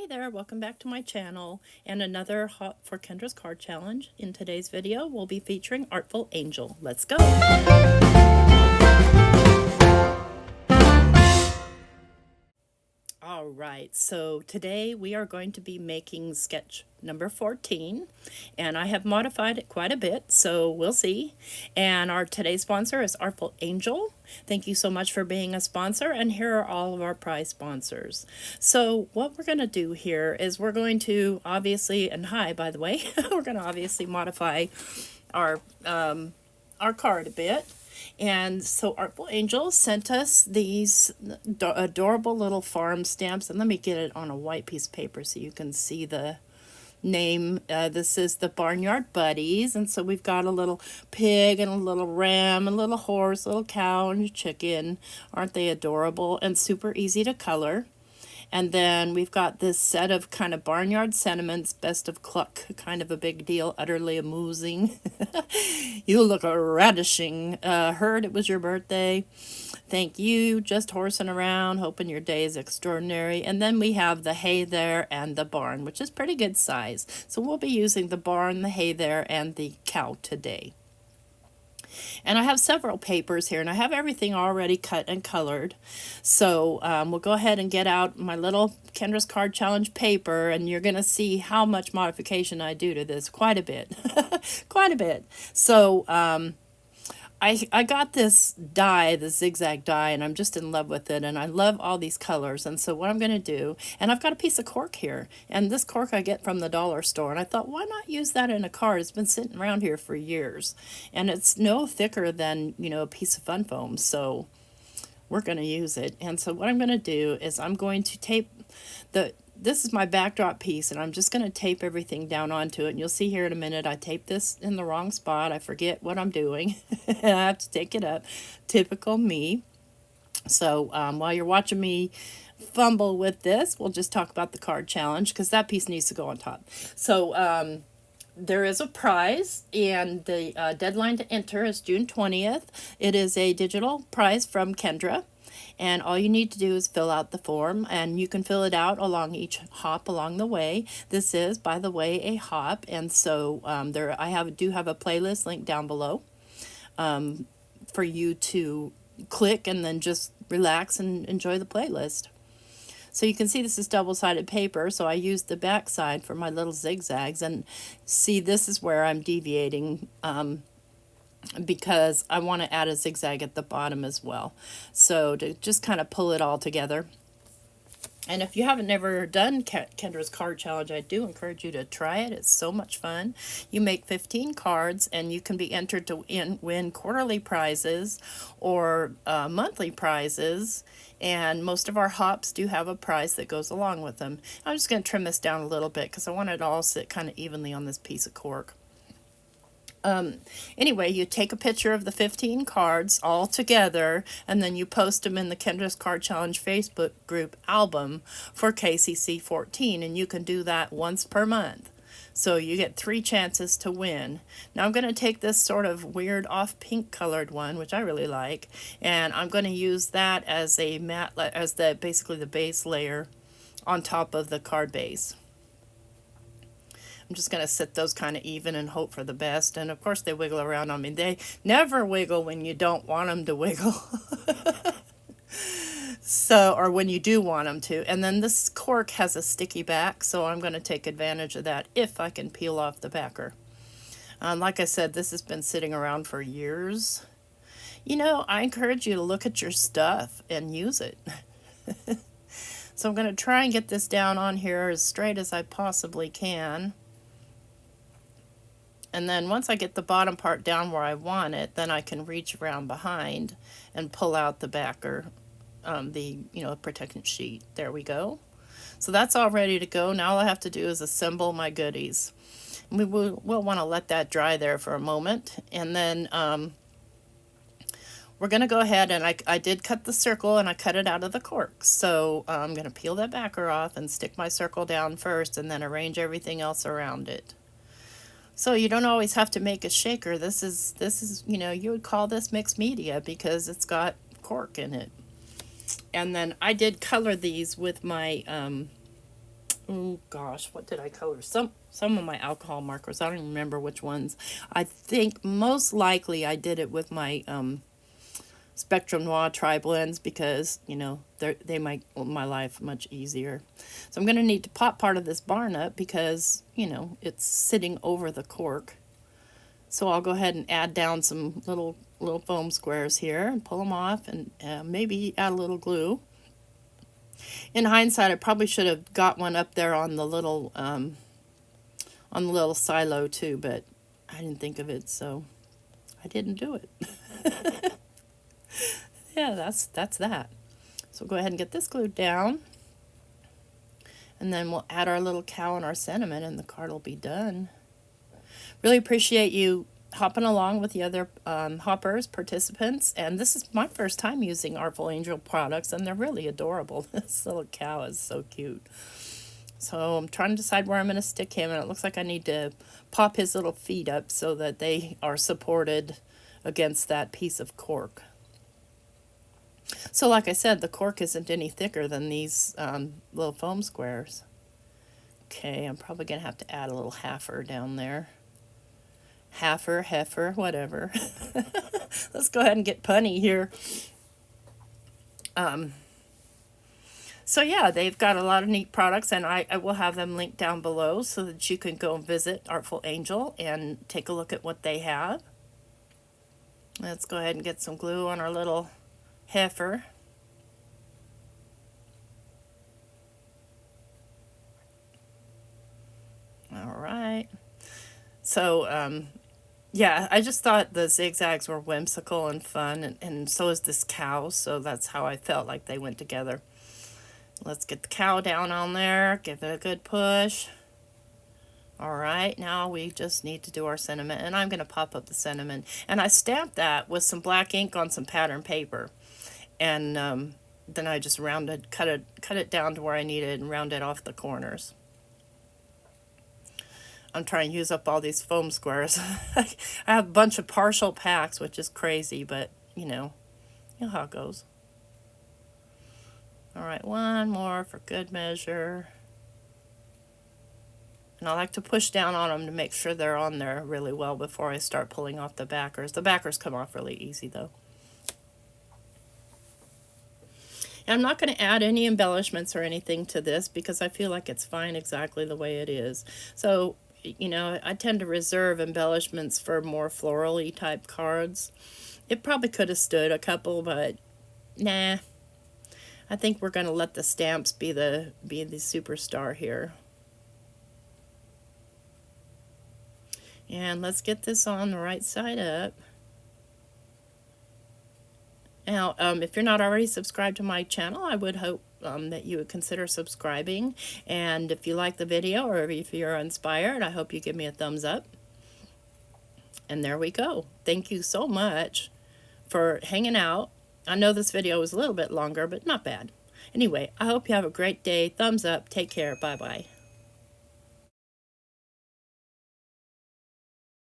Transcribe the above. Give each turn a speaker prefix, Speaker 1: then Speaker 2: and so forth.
Speaker 1: Hey there, welcome back to my channel and another Hot for Kendra's card challenge. In today's video, we'll be featuring Artful Angel. Let's go! Alright, so today we are going to be making sketch number 14, and I have modified it quite a bit, so we'll see. And our today's sponsor is Artful Angel. Thank you so much for being a sponsor, and here are all of our prize sponsors. So what we're going to do here is we're going to obviously, and hi by the way, we're going to obviously modify our card a bit. And so Artful Angel sent us these adorable little farm stamps. And let me get it on a white piece of paper so you can see the name. This is the Barnyard Buddies. And so we've got a little pig and a little ram, a little horse, a little cow, and a chicken. Aren't they adorable and super easy to color? And then we've got this set of kind of barnyard sentiments, best of cluck, kind of a big deal, utterly amusing. You look a radishing. Heard it was your birthday. Thank you, just horsing around, hoping your day is extraordinary. And then we have the hay there and the barn, which is pretty good size. So we'll be using the barn, the hay there, and the cow today. And I have several papers here, and I have everything already cut and colored. So we'll go ahead and get out my little Kendra's Card Challenge paper, and you're going to see how much modification I do to this. Quite a bit. Quite a bit. So I got this die, the zigzag die, and I'm just in love with it, and I love all these colors. And so what I'm going to do, and I've got a piece of cork here, and this cork I get from the dollar store, and I thought, why not use that in a card? It's been sitting around here for years, and it's no thicker than, you know, a piece of fun foam, so we're going to use it. And so what I'm going to do is I'm going to tape this is my backdrop piece, and I'm just going to tape everything down onto it. And you'll see here in a minute, I taped this in the wrong spot. I forget what I'm doing. I have to take it up. Typical me. So while you're watching me fumble with this, we'll just talk about the card challenge, because that piece needs to go on top. So there is a prize, and the deadline to enter is June 20th. It is a digital prize from Kendra. And all you need to do is fill out the form, and you can fill it out along each hop along the way. This is, by the way, a hop, and so I do have a playlist linked down below for you to click and then just relax and enjoy the playlist. So you can see this is double-sided paper, so I used the back side for my little zigzags, and see, this is where I'm deviating because I want to add a zigzag at the bottom as well. So to just kind of pull it all together. And if you haven't never done Kendra's Card Challenge, I do encourage you to try it. It's so much fun. You make 15 cards, and you can be entered to win quarterly prizes or monthly prizes. And most of our hops do have a prize that goes along with them. I'm just going to trim this down a little bit because I want it to all sit kind of evenly on this piece of cork. Anyway, you take a picture of the 15 cards all together, and then you post them in the Kendra's Card Challenge Facebook group album for KCC 14, and you can do that once per month. So you get 3 chances to win. Now I'm going to take this sort of weird off pink colored one, which I really like, and I'm going to use that as a matte, as basically the base layer on top of the card base. I'm just going to set those kind of even and hope for the best. And of course they wiggle around on me. They never wiggle when you don't want them to wiggle. So, or when you do want them to. And then this cork has a sticky back, so I'm going to take advantage of that if I can peel off the backer. Like I said, this has been sitting around for years. You know, I encourage you to look at your stuff and use it. So I'm going to try and get this down on here as straight as I possibly can. And then once I get the bottom part down where I want it, then I can reach around behind and pull out the backer, protectant sheet. There we go. So that's all ready to go. Now all I have to do is assemble my goodies. We'll want to let that dry there for a moment. And then we're going to go ahead, and I did cut the circle, and I cut it out of the cork. So I'm going to peel that backer off and stick my circle down first, and then arrange everything else around it. So you don't always have to make a shaker. This is, you know, you would call this mixed media because it's got cork in it. And then I did color these with my Oh gosh, what did I color? Some of my alcohol markers. I don't even remember which ones. I think most likely I did it with my Spectrum Noir tri blends because they make my life much easier. So I'm going to need to pop part of this barn up because it's sitting over the cork. So I'll go ahead and add down some little foam squares here and pull them off, and maybe add a little glue. In hindsight, I probably should have got one up there on the little silo too, but I didn't think of it, so I didn't do it. Yeah, that's that. So go ahead and get this glued down, and then we'll add our little cow and our cinnamon, and the card will be done. Really appreciate you hopping along with the other hoppers, participants, and this is my first time using Artful Angel products, and they're really adorable. This little cow is so cute. So I'm trying to decide where I'm going to stick him, and it looks like I need to pop his little feet up so that they are supported against that piece of cork. So like I said, the cork isn't any thicker than these little foam squares. Okay, I'm probably going to have to add a little halfer down there. Heifer, whatever. Let's go ahead and get punny here. So yeah, they've got a lot of neat products, and I will have them linked down below so that you can go and visit Artful Angel and take a look at what they have. Let's go ahead and get some glue on our little heifer. All right. So, yeah, I just thought the zigzags were whimsical and fun, and so is this cow, so that's how I felt like they went together. Let's get the cow down on there, give it a good push. All right, now we just need to do our cinnamon, and I'm going to pop up the cinnamon. And I stamped that with some black ink on some pattern paper, and then I just cut it down to where I needed and rounded off the corners. I'm trying to use up all these foam squares. I have a bunch of partial packs, which is crazy, but you know how it goes. All right, one more for good measure. And I like to push down on them to make sure they're on there really well before I start pulling off the backers. The backers come off really easy though. And I'm not going to add any embellishments or anything to this because I feel like it's fine exactly the way it is. So I tend to reserve embellishments for more floral-y type cards. It probably could have stood a couple, but nah. I think we're going to let the stamps be the superstar here. And let's get this on the right side up. Now, if you're not already subscribed to my channel, I would hope that you would consider subscribing. And if you like the video or if you're inspired, I hope you give me a thumbs up. And there we go. Thank you so much for hanging out. I know this video was a little bit longer, but not bad. Anyway, I hope you have a great day. Thumbs up. Take care. Bye-bye.